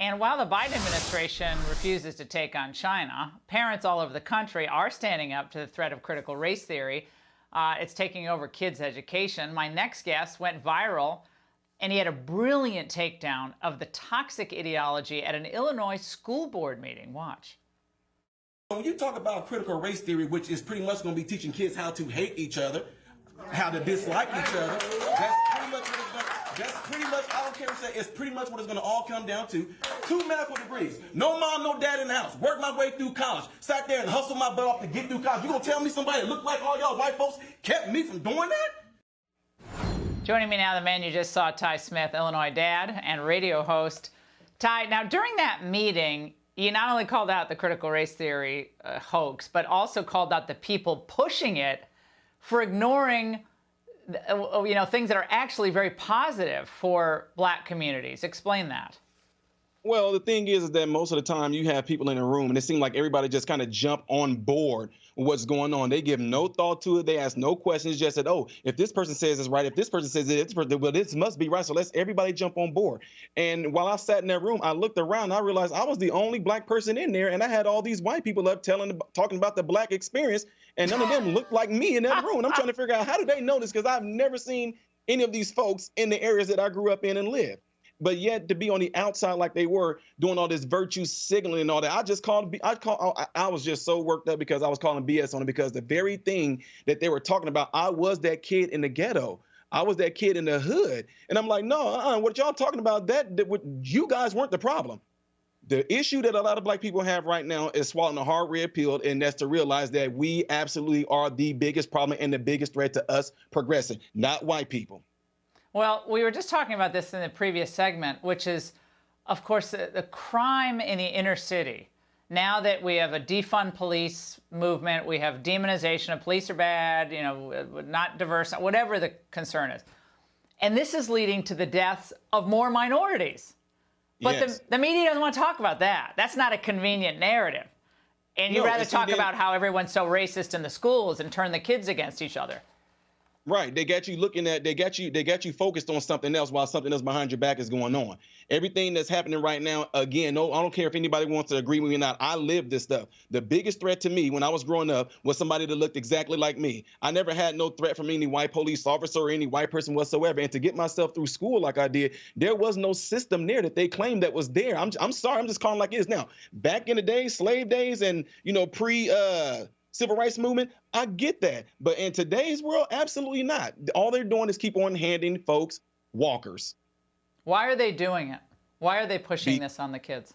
And while the Biden administration refuses to take on China, parents all over the country are standing up to the threat of critical race theory. It's taking over kids' education. My next guest went viral, and he had a brilliant takedown of the toxic ideology at an Illinois school board meeting. Watch. When you talk about critical race theory, which is pretty much going to be teaching kids how to hate each other, how to dislike each other, I don't care what you say, it's pretty much what it's going to all come down to. 2 medical degrees, no mom, no dad in the house, worked my way through college, sat there and hustled my butt off to get through college. You going to tell me somebody that looked like all y'all white folks kept me from doing that? Joining me now, the man you just saw, Ty Smith, Illinois dad and radio host. Ty, now during that meeting, you not only called out the critical race theory hoax, but also called out the people pushing it for ignoring things that are actually very positive for black communities. Explain that. Well, the thing is that most of the time you have people in a room and it seems like everybody just kind of jump on board with what's going on. They give no thought to it. They ask no questions, just said, oh, if this person says it's right, if this person says it's right, well, this must be right. So let's everybody jump on board. And while I sat in that room, I looked around, I realized I was the only black person in there. And I had all these white people up talking about the black experience. And none of them looked like me in that room. And I'm trying to figure out, how did they know this? Because I've never seen any of these folks in the areas that I grew up in and lived. But yet to be on the outside like they were doing all this virtue signaling and all that, I was just so worked up because I was calling BS on it, because the very thing that they were talking about, I was that kid in the ghetto. I was that kid in the hood. And I'm like, no, what y'all talking about, you guys weren't the problem. The issue that a lot of black people have right now is swallowing a hard red pill, and that's to realize that we absolutely are the biggest problem and the biggest threat to us progressing, not white people. Well, we were just talking about this in the previous segment, which is, of course, the crime in the inner city. Now that we have a defund police movement, we have demonization of police are bad, not diverse, whatever the concern is. And this is leading to the deaths of more minorities. But yes, the media doesn't want to talk about that. That's not a convenient narrative. And you'd rather talk about how everyone's so racist in the schools and turn the kids against each other. Right. They got you looking at, they got you focused on something else while something else behind your back is going on. Everything that's happening right now, again, no, I don't care if anybody wants to agree with me or not. I live this stuff. The biggest threat to me when I was growing up was somebody that looked exactly like me. I never had no threat from any white police officer or any white person whatsoever. And to get myself through school like I did, there was no system there that they claimed that was there. I'm sorry, I'm just calling like it is now. Back in the day, slave days and, civil rights movement, I get that. But in today's world, absolutely not. All they're doing is keep on handing folks walkers. Why are they doing it? Why are they pushing this on the kids?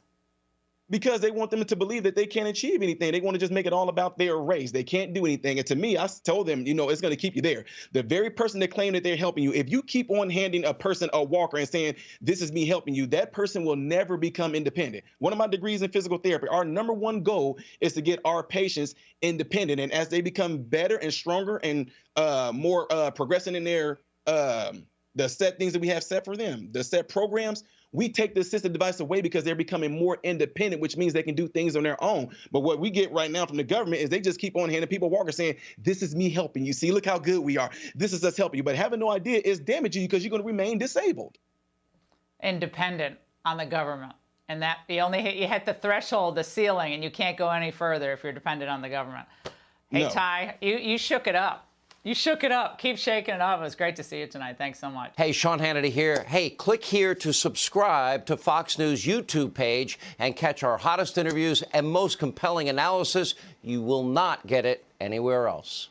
Because they want them to believe that they can't achieve anything. They want to just make it all about their race. They can't do anything. And to me, I told them, it's going to keep you there. The very person that claim that they're helping you, if you keep on handing a person a walker and saying, this is me helping you, that person will never become independent. One of my degrees in physical therapy, our number one goal is to get our patients independent. And as they become better and stronger and more progressing in their the set things that we have set for them, the set programs, we take the assistive device away because they're becoming more independent, which means they can do things on their own. But what we get right now from the government is they just keep on handing people walkers saying, this is me helping you. See, look how good we are. This is us helping you. But having no idea is damaging you because you're going to remain disabled. And dependent on the government. And that you hit the threshold, the ceiling, and you can't go any further if you're dependent on the government. Hey, no. Ty, you shook it up. You shook it up. Keep shaking it up. It was great to see you tonight. Thanks so much. Hey, Sean Hannity here. Hey, click here to subscribe to Fox News YouTube page and catch our hottest interviews and most compelling analysis. You will not get it anywhere else.